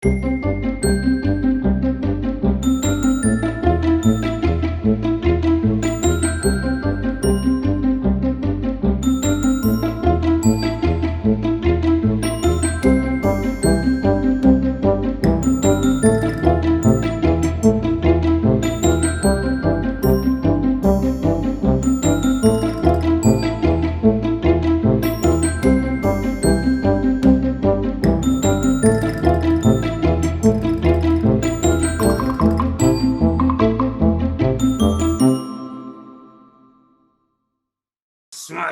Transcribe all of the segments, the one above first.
My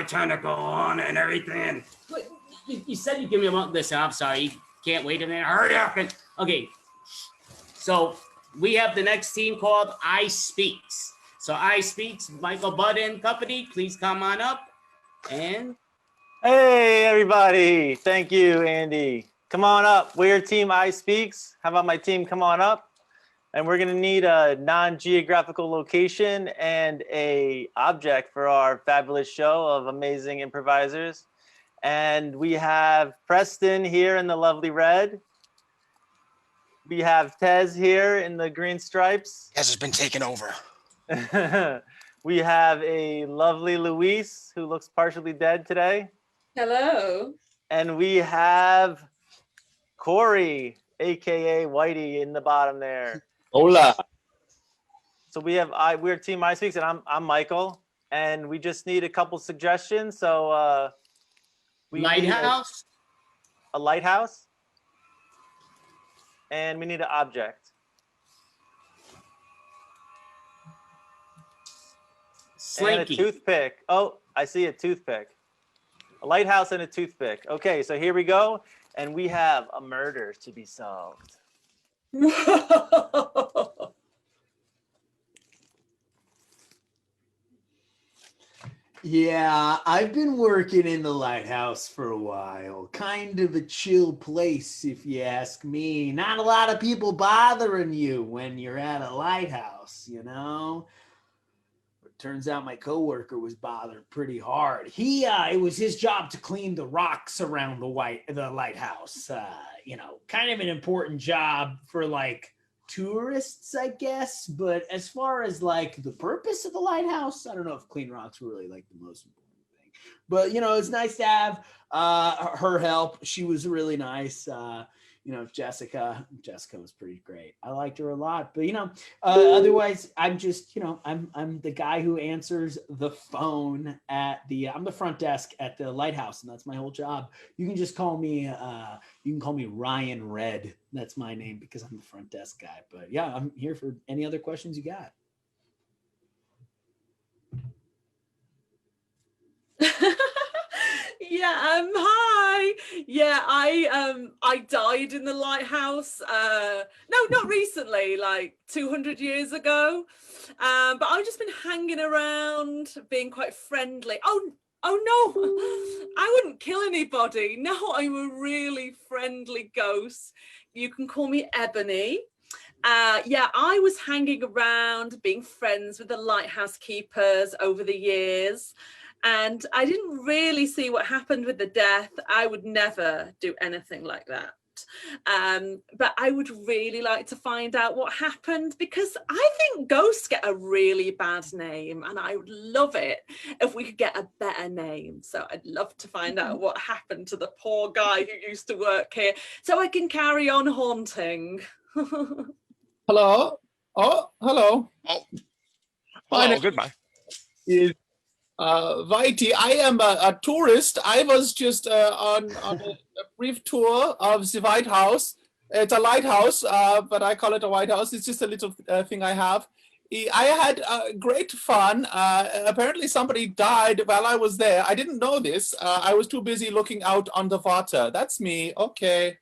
turn to go on and everything. You said you'd give me a month. Listen, I'm sorry. You can't wait a minute. Hurry up. Okay. So we have the next team called I Speaks. So I Speaks, Michael Budd and company, please come on up. And hey, everybody. Thank you, Andy. Come on up. We're Team I Speaks. How about my team come on up? And we're going to need a non-geographical location and a object for our fabulous show of amazing improvisers. And we have Preston here in the lovely red. We have Tezz here in the green stripes. Tezz has been taken over. We have a lovely Louise who looks partially dead today. Hello. And we have Korri, aka Whitey, in the bottom there. Hola. So we're Team I Speaks, and I'm Michael, and we just need a couple suggestions. So we Lighthouse, need a lighthouse, and we need an object. Slinky. And a toothpick. Oh, I see a toothpick. A lighthouse and a toothpick. Okay, so here we go, and we have a murder to be solved. Yeah, I've been working in the lighthouse for a while. Kind of a chill place, if you ask me. Not a lot of people bothering you when you're at a lighthouse, you know? But turns out my coworker was bothered pretty hard. It was his job to clean the rocks around the lighthouse. You know, kind of an important job for like tourists, I guess. But as far as like the purpose of the lighthouse, I don't know if clean rocks were really like the most important thing. But, you know, it's nice to have her help. She was really nice. You know, Jessica was pretty great. I liked her a lot. But, you know, otherwise, I'm just, you know, I'm the guy who answers the phone I'm the front desk at the lighthouse, and that's my whole job. You can just call me, Ryan Red. That's my name because I'm the front desk guy. But yeah, I'm here for any other questions you got. Yeah, hi. Yeah, I died in the lighthouse. No, not recently, like 200 years ago. But I've just been hanging around, being quite friendly. Oh no, I wouldn't kill anybody. No, I'm a really friendly ghost. You can call me Ebony. Yeah, I was hanging around, being friends with the lighthouse keepers over the years. And I didn't really see what happened with the death. I would never do anything like that. But I would really like to find out what happened, because I think ghosts get a really bad name, and I would love it if we could get a better name. So I'd love to find out what happened to the poor guy who used to work here, so I can carry on haunting. Hello. Oh, hello. Oh, hello. Goodbye. Is Whitey. I am a tourist. I was just on a brief tour of the White House. It's a lighthouse, but I call it a White House. It's just a little thing I have. I had great fun. Apparently somebody died while I was there. I didn't know this. I was too busy looking out on the water. That's me. Okay.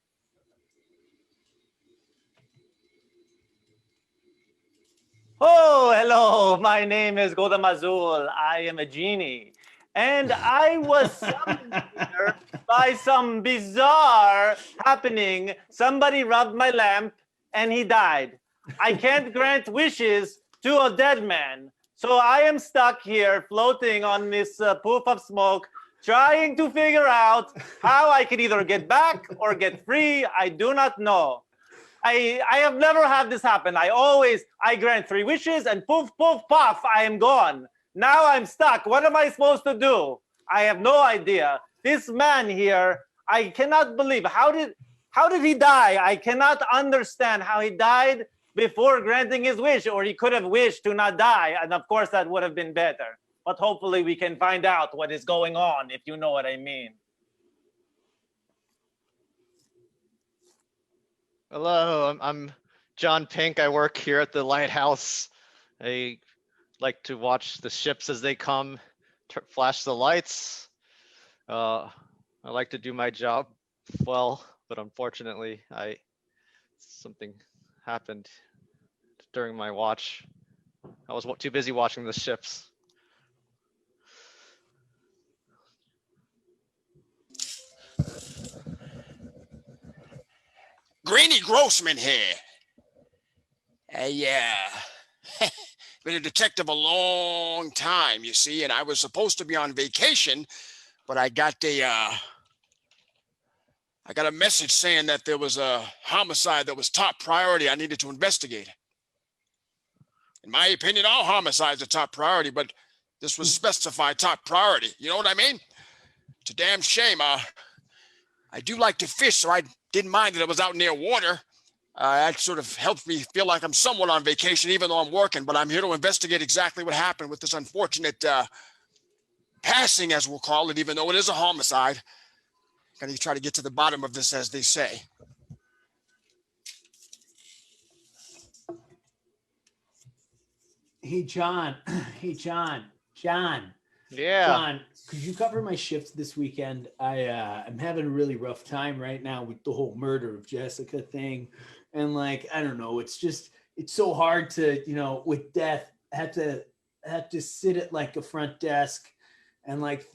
Oh, hello. My name is Golda Mazul. I am a genie. And I was summoned here by some bizarre happening. Somebody rubbed my lamp and he died. I can't grant wishes to a dead man. So I am stuck here floating on this poof of smoke, trying to figure out how I can either get back or get free. I do not know. I have never had this happen. I grant 3 wishes and poof, poof, puff, I am gone. Now I'm stuck. What am I supposed to do? I have no idea. This man here, I cannot believe. How did he die? I cannot understand how he died before granting his wish, or he could have wished to not die. And of course, that would have been better. But hopefully we can find out what is going on, if you know what I mean. Hello, I'm John Pink. I work here at the Lighthouse. I like to watch the ships as they come, flash the lights. I like to do my job well, but unfortunately, something happened during my watch. I was too busy watching the ships. Greenie Grossman here. Been a detective a long time, you see, and I was supposed to be on vacation, but I got a message saying that there was a homicide that was top priority I needed to investigate. In my opinion, all homicides are top priority, but this was specified top priority. You know what I mean? It's a damn shame. I do like to fish, so I didn't mind that it was out near water. That sort of helps me feel like I'm somewhat on vacation, even though I'm working, but I'm here to investigate exactly what happened with this unfortunate passing, as we'll call it, even though it is a homicide. Gotta try to get to the bottom of this, as they say. Hey, John. Hey, John. John. Yeah. John, could you cover my shift this weekend? I'm having a really rough time right now with the whole murder of Jessica thing. And like, I don't know, it's so hard to, with death, have to sit at like a front desk and like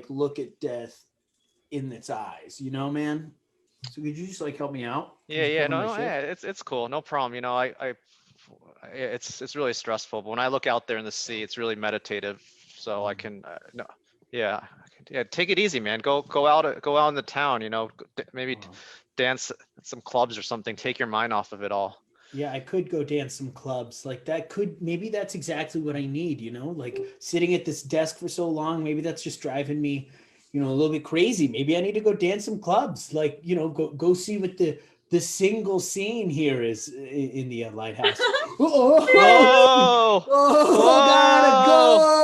look at death in its eyes, man? So could you just like help me out? Yeah, it's cool. No problem. It's really stressful, but when I look out there in the sea, it's really meditative. So I can, take it easy, man. Go out in the town, maybe dance at some clubs or something. Take your mind off of it all. Yeah, I could go dance some clubs. Like maybe that's exactly what I need, like sitting at this desk for so long, maybe that's just driving me, a little bit crazy. Maybe I need to go dance some clubs, like, go see what the single scene here is in the Lighthouse. Oh, God, a ghost!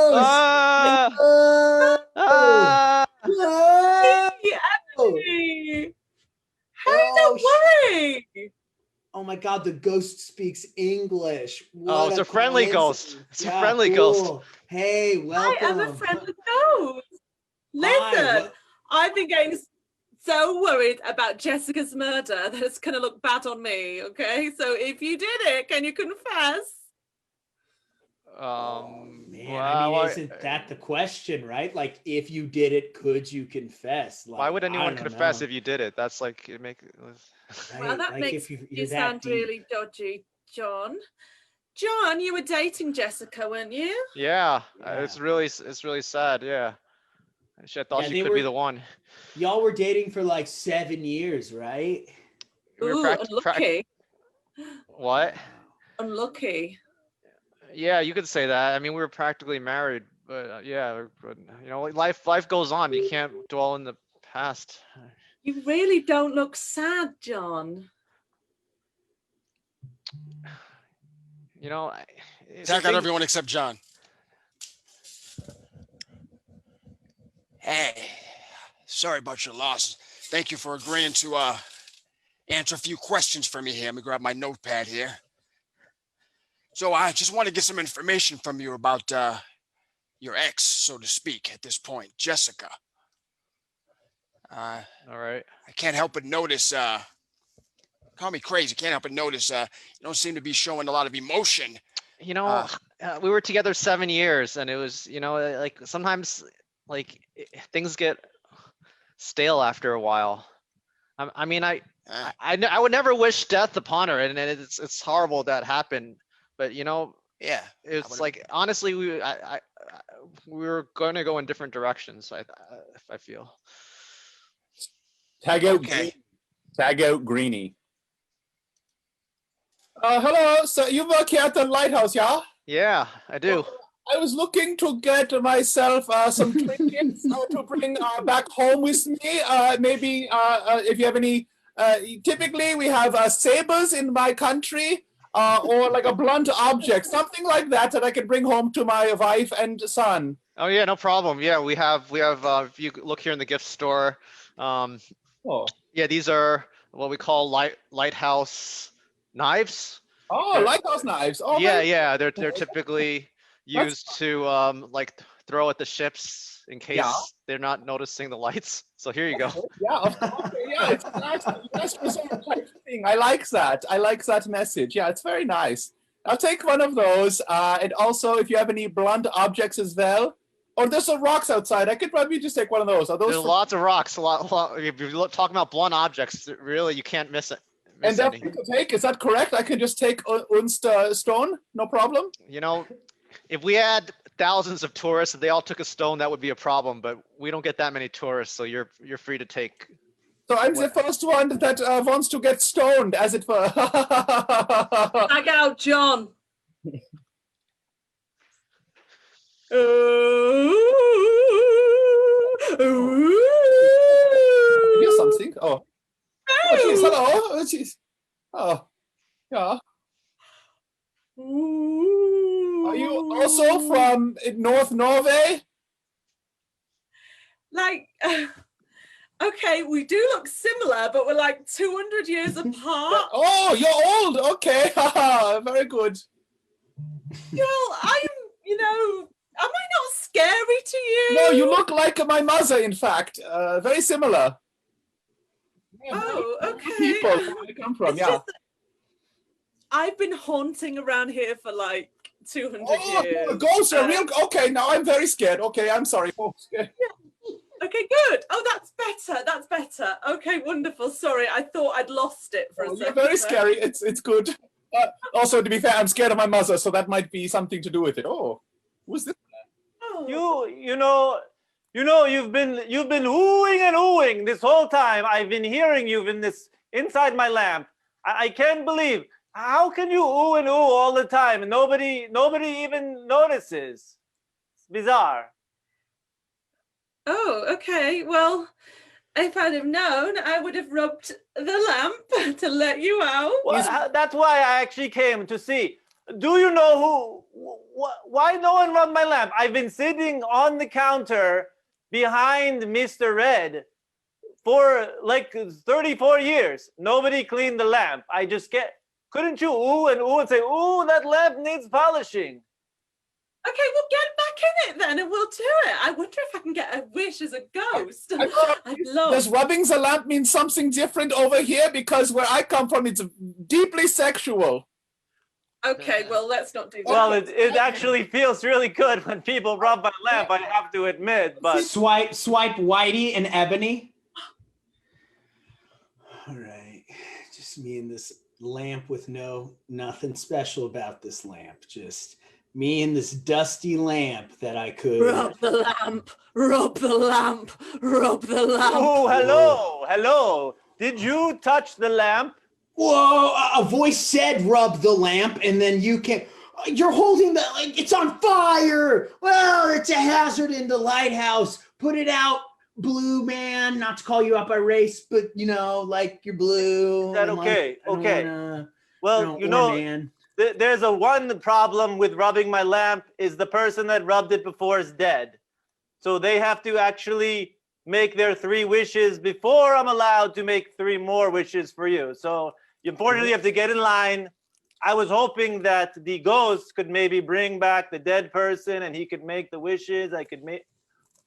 Hey, don't worry. Oh my God, the ghost speaks English. It's a friendly ghost. It's a friendly ghost. Hey, welcome. I am a friendly ghost. Listen, I've been getting so worried about Jessica's murder that it's going to look bad on me, okay? So if you did it, can you confess? Isn't that the question, right? Like, if you did it, could you confess? Like, why would anyone confess if you did it? That's like, Right? Well, that like makes you sound really dodgy, John. John, you were dating Jessica, weren't you? Yeah. It's really sad. Yeah. I thought she could be the one. Y'all were dating for like 7 years, right? Ooh, unlucky. What? Unlucky. Yeah, you could say that. I mean, we were practically married, but life goes on. You can't dwell in the past. You really don't look sad, John. Attack on everyone except John. Hey, sorry about your loss. Thank you for agreeing to answer a few questions for me here. Let me grab my notepad here. So I just want to get some information from you about your ex, so to speak, at this point, Jessica. All right. I can't help but notice, call me crazy, can't help but notice you don't seem to be showing a lot of emotion. We were together 7 years, and it was, like sometimes like things get stale after a while. I would never wish death upon her, and it's horrible that happened. But Yeah, it's like honestly, we were going to go in different directions. I feel. Tag out, Okay. Tag out Greenie. Hello, so you work here at the Lighthouse, yeah? Yeah, I do. I was looking to get myself some trinkets to bring back home with me. Maybe if you have any, typically we have sabers in my country or like a blunt object, something like that that I can bring home to my wife and son. Oh yeah, no problem. Yeah, we have if you look here in the gift store, Oh, yeah, these are what we call lighthouse knives. oh, lighthouse knives. Oh, Yeah, very- yeah, they're typically used to like throw at the ships in case Yeah. they're not noticing the lights. So here you go. Yeah, okay, yeah, it's a nice resort type thing. I like that. I like that message. Yeah, it's very nice. I'll take one of those. And also, if you have any blunt objects as well, or there's some rocks outside, I could probably just take one of those. Are those? There's lots of rocks. A lot. If you're talking about blunt objects, really, you can't miss it. And Miss then any. we could take. Is that correct? I can just take stone, no problem. You know, if we had thousands of tourists and they all took a stone, that would be a problem. But we don't get that many tourists, so you're free to take. So I'm the first one that wants to get stoned, as it were. Tag out, John. Here's something. Oh. Oh, jeez. Hello. Oh, jeez. Oh. Yeah. Are you also from North Norway? Like, okay, we do look similar, but we're like 200 years apart. Oh, you're old. Okay. Very good. Well, am I not scary to you? No, you look like my mother, in fact. Very similar. Oh, okay. People where I come from, It's yeah. just that I've been haunting around here for like 200 Oh, years. ghosts are real. Okay, now I'm very scared. Okay, I'm sorry, folks. Okay, good. Oh, that's better. That's better. Okay, wonderful. Sorry, I thought I'd lost it for a Oh, second. you're very there. scary. It's good. Also, to be fair, I'm scared of my mother, so that might be something to do with it. Oh, who's this? Oh. You know, you've been oohing and oohing this whole time. I've been hearing you in this inside my lamp. I can't believe. How can you ooh and ooh all the time and nobody even notices? It's bizarre. Oh, okay. Well, if I'd have known, I would have rubbed the lamp to let you out. Well, that's why I actually came to see. Do you know why no one rubbed my lamp? I've been sitting on the counter behind Mr. Red for like 34 years. Nobody cleaned the lamp. I just couldn't you ooh and say, ooh, that lamp needs polishing. Okay, well, get back in it then and we'll do it. I wonder if I can get a wish as a ghost. I'd love. Does rubbing the lamp mean something different over here? Because where I come from, it's deeply sexual. Okay, well, let's not do that. Well, it actually feels really good when people rub my lamp, I have to admit, but Swipe Whitey and Ebony. All right, just me and this lamp with nothing special about this lamp. Just me and this dusty lamp that I could. Rub the lamp, rub the lamp, rub the lamp. oh, hello. Did you touch the lamp? Whoa! A voice said, "Rub the lamp," and then you can. You're holding it's on fire. Well, it's a hazard in the lighthouse. Put it out, blue man. Not to call you out by race, but like you're blue. Is that and, okay? I don't Okay. wanna- Well, man. there's one problem with rubbing my lamp is the person that rubbed it before is dead. So they have to actually make their 3 wishes before I'm allowed to make 3 more wishes for you. So unfortunately, you have to get in line. I was hoping that the ghost could maybe bring back the dead person and he could make the wishes. I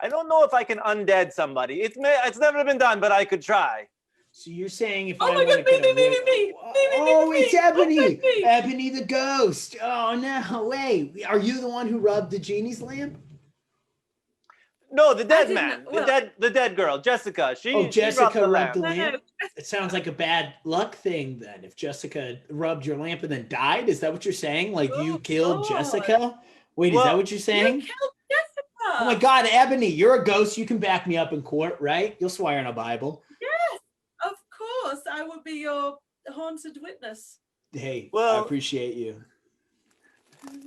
don't know if I can undead somebody. It's never been done, but I could try. So you're saying if Oh I my wanna God, get me. Oh, it's Ebony. Me. Ebony the ghost. Oh no, wait. Are you the one who rubbed the genie's lamp? No, the dead didn't- man, well- the dead girl, Jessica. She Jessica rubbed the rubbed the lamp. lamp. It sounds like a bad luck thing then. If Jessica rubbed your lamp and then died, is that what you're saying? Like you Oh, killed God. Jessica? Wait, is Well, that what you're You saying? killed Jessica. Oh my God, Ebony, you're a ghost. You can back me up in court, right? You'll swear on a Bible. Yes, of course. I will be your haunted witness. Hey, I Well- appreciate you.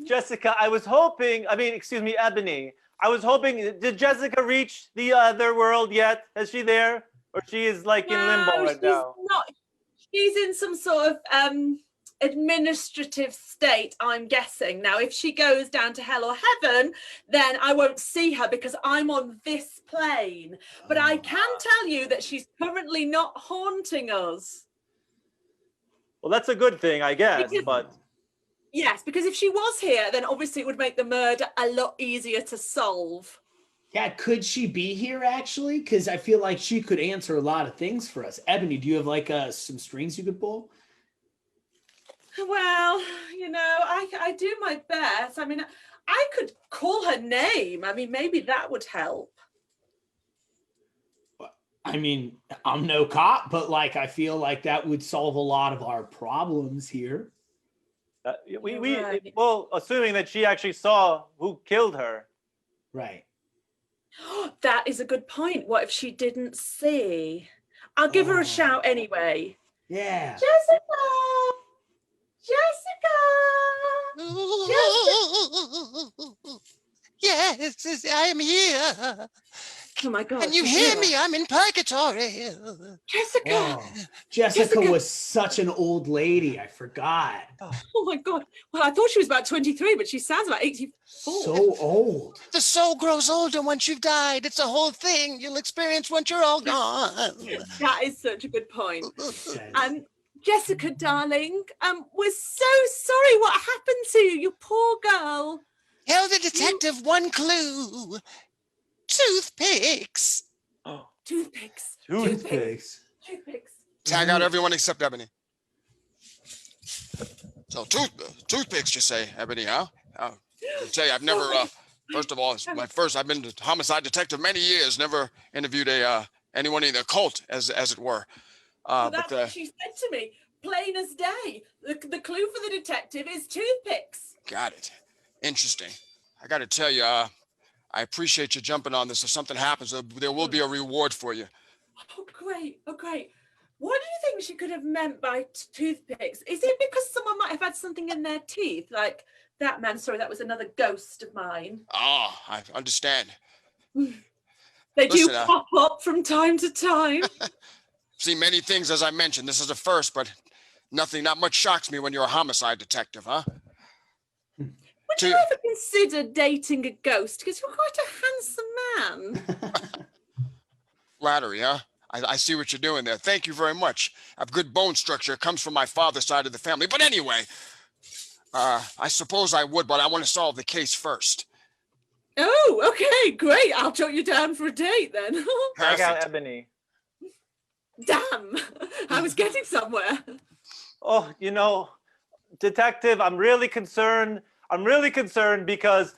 Jessica, excuse me, Ebony. I was hoping, did Jessica reach the other world yet? Is she there? Or she is like in limbo No, right she's now? not. She's in some sort of administrative state, I'm guessing. Now, if she goes down to hell or heaven, then I won't see her because I'm on this plane. But I can tell you that she's currently not haunting us. Well, that's a good thing, I guess, Because- but Yes, because if she was here, then obviously it would make the murder a lot easier to solve. Yeah, could she be here actually? Because I feel like she could answer a lot of things for us. Ebony, do you have like some strings you could pull? Well, I do my best. I mean, I could call her name. I mean, maybe that would help. I mean, I'm no cop, but like I feel like that would solve a lot of our problems here. we Right. well, assuming that she actually saw who killed her. Right. That is a good point. What if she didn't see? I'll give her Oh. a shout anyway. Yeah. Jessica! Yes, I am here. Oh my God. Can you she's hear here. me? I'm in purgatory. Jessica! Oh, Jessica Jessica. was such an old lady. I forgot. Oh my God. Well, I thought she was about 23, but she sounds about 84. So old. The soul grows older once you've died. It's a whole thing you'll experience once you're all gone. That is such a good point. Says- Jessica, darling, we're so sorry what happened to you, you poor girl. Tell the detective one clue. Toothpicks. Toothpicks. Toothpicks. Toothpicks. Tag out everyone except Ebony. So toothpicks, you say, Ebony, huh? I'll tell you, I've never, first of all, I've been a homicide detective many years, never interviewed anyone in the occult, as it were. Well, But that's what she said to me, plain as day. The clue for the detective is toothpicks. got it. Interesting. I got to tell you, I appreciate you jumping on this. If something happens, there will be a reward for you. Oh, great. Oh, great. What do you think she could have meant by toothpicks? Is it because someone might have had something in their teeth? Like that man, sorry, that was another ghost of mine. Ah, I understand. They do Listen, pop up from time to time. Seen many things, as I mentioned. This is a first, but not much shocks me when you're a homicide detective, huh? Would you ever consider dating a ghost? Because you're quite a handsome man. Flattery, huh? I see what you're doing there. Thank you very much. I have good bone structure. It comes from my father's side of the family. But anyway, I suppose I would, but I want to solve the case first. Oh, okay, great. I'll jot you down for a date then. Tag out Perfect. Ebony. Damn, I was getting somewhere. Oh, detective, I'm really concerned because,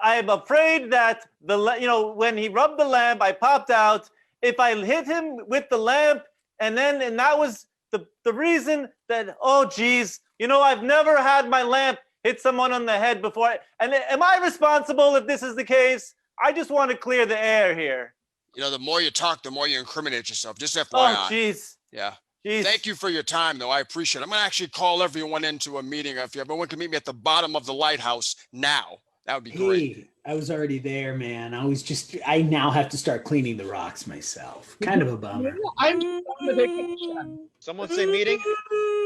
I'm afraid that when he rubbed the lamp, I popped out. If I hit him with the lamp and that was the reason that, oh geez, I've never had my lamp hit someone on the head before. And am I responsible if this is the case? I just want to clear the air here. The more you talk, the more you incriminate yourself. Just FYI. Oh, jeez. Yeah. Jeez. Thank you for your time, though. I appreciate it. I'm going to actually call everyone into a meeting. If everyone can meet me at the bottom of the lighthouse now, that would be great. Hey, I was already there, man. I now have to start cleaning the rocks myself. Kind of a bummer. I'm on the vacation. Someone say meeting?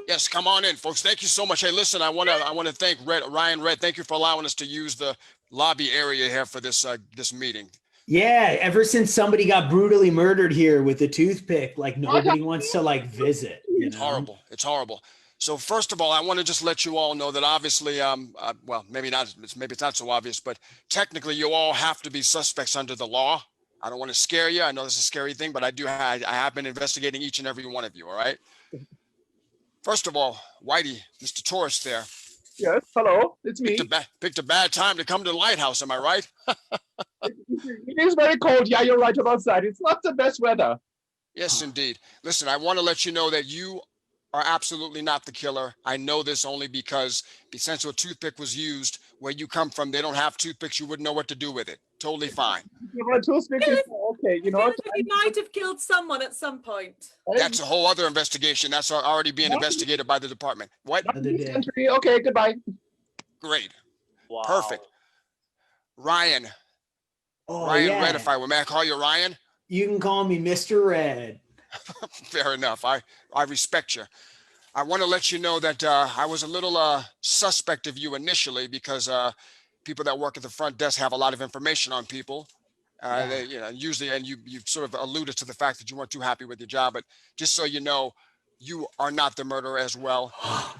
Yes, come on in, folks. Thank you so much. Hey, listen, I want to thank Ryan Red. Thank you for allowing us to use the lobby area here for this meeting. Yeah, ever since somebody got brutally murdered here with a toothpick, like nobody wants to visit. It's horrible. It's horrible. So first of all, I want to just let you all know that obviously, well, maybe it's not so obvious, but technically you all have to be suspects under the law. I don't want to scare you. I know this is a scary thing, but I have been investigating each and every one of you. All right. First of all, Whitey, Mr. Tourist there, Yes, hello, it's me. picked a bad time to come to the lighthouse. Am I right? It is very cold. Yeah, you're right about that. It's not the best weather. Yes, indeed. Listen, I want to let you know that you are absolutely not the killer. I know this only because since a toothpick was used where you come from, they don't have toothpicks. You wouldn't know what to do with it. Totally fine. You want a toothpick? okay, you know feel what? like he might have killed someone at some point. That's a whole other investigation. That's already being investigated by the department. What? Other day. Okay, goodbye. Great. Wow. Perfect. Ryan. Oh, Ryan yeah. Red, if I were, may I call you Ryan? You can call me Mr. Red. Fair enough. I respect you. I want to let you know that I was a little suspect of you initially because people that work at the front desk have a lot of information on people. Yeah. They, usually, and you sort of alluded to the fact that you weren't too happy with your job, but just so you know, you are not the murderer as well.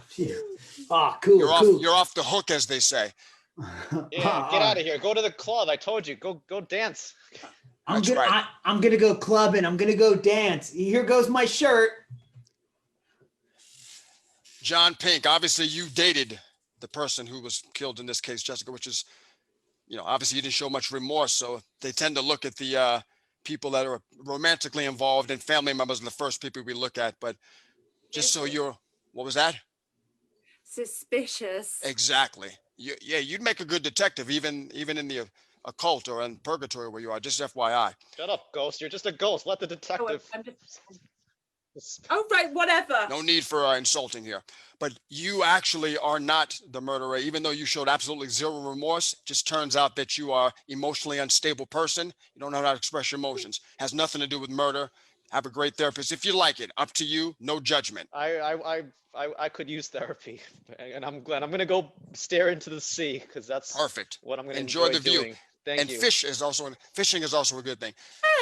Phew. Oh, cool. cool. You're off the hook, as they say. Yeah, get out of here. Go to the club. I told you. Go dance. I'm That's gonna right. I'm gonna go clubbing. I'm gonna go dance. Here goes my shirt. John Pink, obviously you dated the person who was killed in this case, Jessica, which is, obviously you didn't show much remorse. So they tend to look at the people that are romantically involved and family members are the first people we look at. But just so what was that? Suspicious. Exactly. You'd make a good detective, even in the occult or in purgatory where you are, just FYI. Shut up, ghost. You're just a ghost. Let the detective. Oh, right, whatever. No need for insulting here. But you actually are not the murderer, even though you showed absolutely zero remorse. It just turns out that you are emotionally unstable person. You don't know how to express your emotions. Has nothing to do with murder. Have a great therapist if you like it. Up to you. No judgment. I could use therapy, and I'm glad. I'm gonna go stare into the sea because that's Perfect. what I'm gonna enjoy the view. doing. Thank and you. fishing is also a good thing.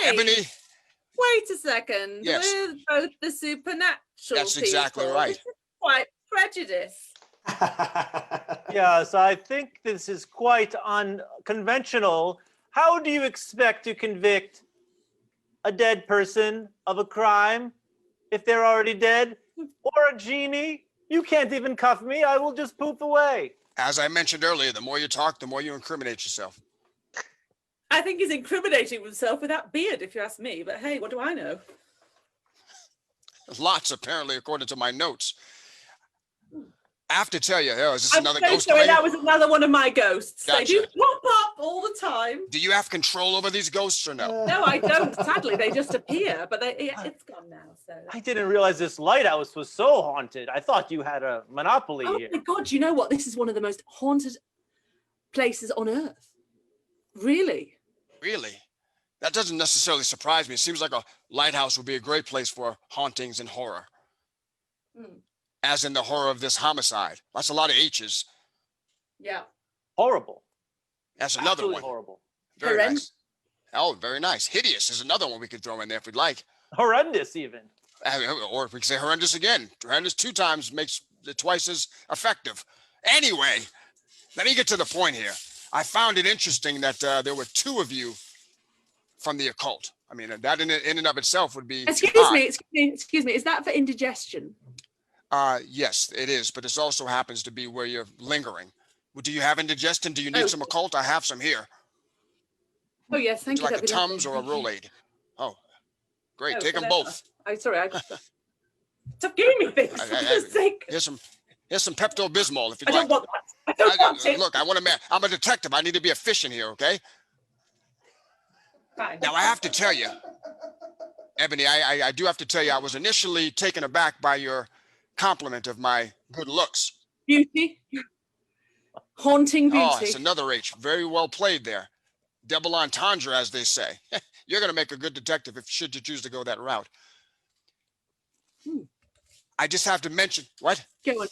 Hey, Ebony, wait a second. Yes. We're both the supernatural That's exactly people. right. This is quite prejudiced. Yes, I think this is quite unconventional. How do you expect to convict a dead person of a crime if they're already dead? Or a genie? You can't even cuff me. I will just poof away. as I mentioned earlier, the more you talk, the more you incriminate yourself. I think he's incriminating himself with that beard, if you ask me. But hey, what do I know? Lots, apparently, according to my notes. I have to tell you, is this I'm another so ghost? sorry, that was another one of my ghosts. They do Gotcha. pop up all the time. Do you have control over these ghosts or no? No, I don't. Sadly, they just appear, but it's gone now. So I didn't realize this lighthouse was so haunted. I thought you had a monopoly oh here. my God, you know what? This is one of the most haunted places on earth. Really? Really? That doesn't necessarily surprise me. It seems like a lighthouse would be a great place for hauntings and horror. Hmm. As in the horror of this homicide. That's a lot of H's. Yeah. Horrible. That's another Absolutely one. horrible. Very Horrendous. nice. Oh, very nice. Hideous is another one we could throw in there if we'd like. Horrendous, even. Or if we could say horrendous again. Horrendous 2 times makes it twice as effective. Anyway, let me get to the point here. I found it interesting that there were 2 of you from the occult. I mean, that in and of itself would be Excuse odd. me. Is that for indigestion? Yes, it is, but this also happens to be where you're lingering. Well, do you have indigestion? Do you need Oh. some occult? I have some here. Oh yes, thank Would you. you like a that'd be Tums lovely. or a Rolade? Oh, great. Oh, Take them whatever. both. Stop giving me things. For goodness sake. Here's some Pepto-Bismol if you'd I don't like. want that. I don't want it. Look, I'm a detective. I need to be efficient here, okay? Fine. Now I have to tell you, Ebony, I do have to tell you, I was initially taken aback by your compliment of my good looks. Beauty. Haunting beauty. Oh, it's another H. Very well played there. Double entendre, as they say. You're going to make a good detective if should you choose to go that route. I just have to mention what? Go on.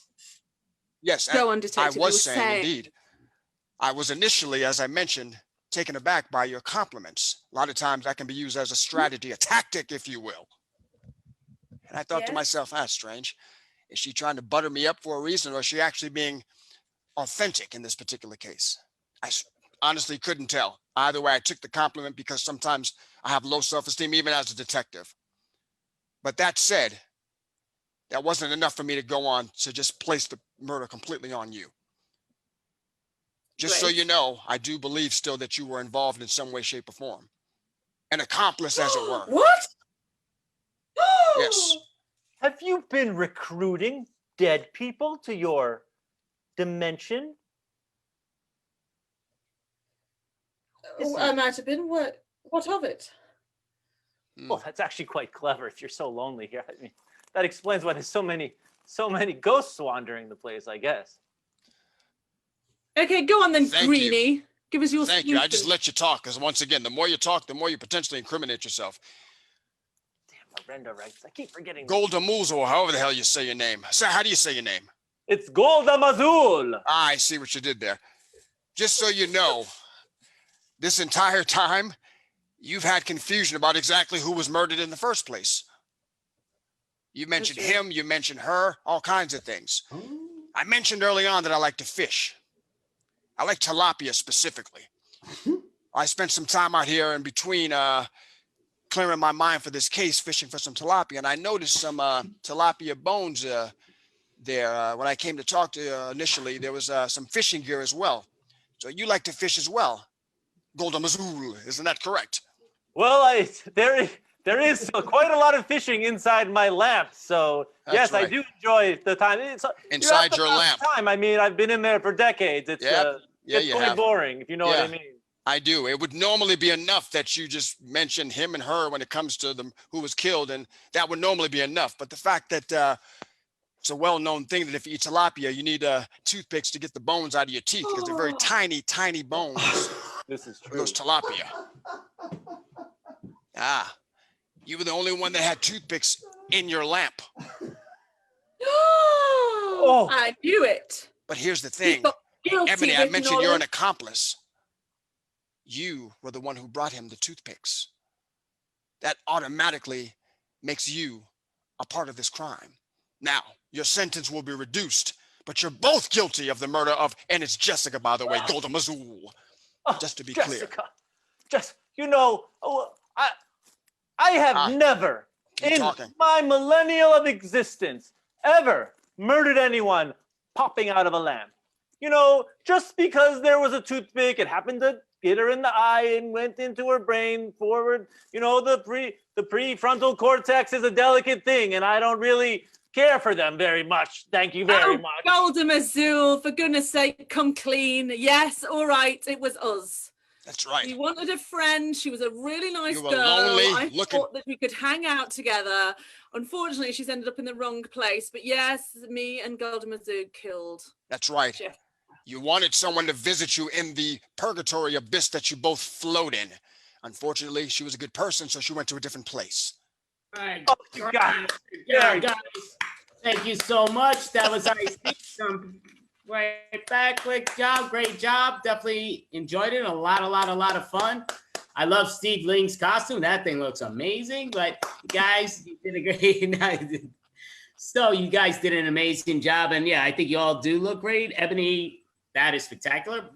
Yes, Go on, I detective. You was were saying indeed. I was initially, as I mentioned, taken aback by your compliments. A lot of times that can be used as a strategy, a tactic, if you will. And I thought to Yes. myself, that's strange. Is she trying to butter me up for a reason, or is she actually being authentic in this particular case? Honestly couldn't tell. Either way, I took the compliment because sometimes I have low self-esteem, even as a detective. But that said, that wasn't enough for me to go on to just place the murder completely on you. Just so Great. you know, I do believe still that you were involved in some way, shape, or form. An accomplice, as it were. What? Yes. Have you been recruiting dead people to your dimension? I might have been. What of it? Well, that's actually quite clever if you're so lonely here. I mean, that explains why there's so many ghosts wandering the place, I guess. Okay, go on then, Thank you. Greenie. Give us your Thank you. I just solution. let you talk because once again, the more you talk, the more you potentially incriminate yourself. Damn, Miranda rights. I keep forgetting. Golda Moozle, or however the hell you say your name. Sir, how do you say your name? It's Golda Mazul. Ah, I see what you did there. Just so you know, this entire time, you've had confusion about exactly who was murdered in the first place. You mentioned him, you mentioned her, all kinds of things. I mentioned early on that I like to fish. I like tilapia specifically. I spent some time out here in between clearing my mind for this case, fishing for some tilapia, and I noticed some tilapia bones there. When I came to talk to you initially, there was some fishing gear as well. So you like to fish as well, Golda Mazul, isn't that correct? Well, there is quite a lot of fishing inside my lamp, so That's yes, right. I do enjoy the time. Inside your lamp. Time. I mean, I've been in there for decades. It's Yep. Yeah, it's you quite have. boring, if you know what I Yeah. mean. I do. It would normally be enough that you just mention him and her when it comes to them who was killed, and that would normally be enough. But the fact that it's a well-known thing that if you eat tilapia, you need toothpicks to get the bones out of your teeth because they're very tiny, tiny bones. This is of true. those tilapia. Ah, you were the only one that had toothpicks in your lamp. Oh, I knew it. But here's the thing, Guilty Ebony, I written mentioned all you're an over- accomplice. You were the one who brought him the toothpicks. That automatically makes you a part of this crime. Now, your sentence will be reduced, but you're both guilty of the murder of, and it's Jessica, by the way, Golda Mazul. Just to be clear. Jessica, just I have never keep in talking. my millennial of existence ever murdered anyone popping out of a lamp. You know, just because there was a toothpick, it happened to hit her in the eye and went into her brain forward. You know, the prefrontal cortex is a delicate thing, and I don't really care for them very much. Thank you very much. Golda Mazul, for goodness sake, come clean. Yes, all right, it was us. That's right. You wanted a friend. She was a really nice You were girl. lonely, I looking- thought that we could hang out together. Unfortunately, she's ended up in the wrong place. But yes, me and Golda Mazul killed. That's right. Jeff. You wanted someone to visit you in the purgatory abyss that you both float in. Unfortunately, she was a good person, so she went to a different place. All right. Oh, you got it. Yeah, guys, thank you so much. That was our speech. Right back. Great job. Definitely enjoyed it. A lot of fun. I love Steve Ling's costume. That thing looks amazing. But guys, you did a great night. So you guys did an amazing job. And yeah, I think you all do look great. Ebony, that is spectacular.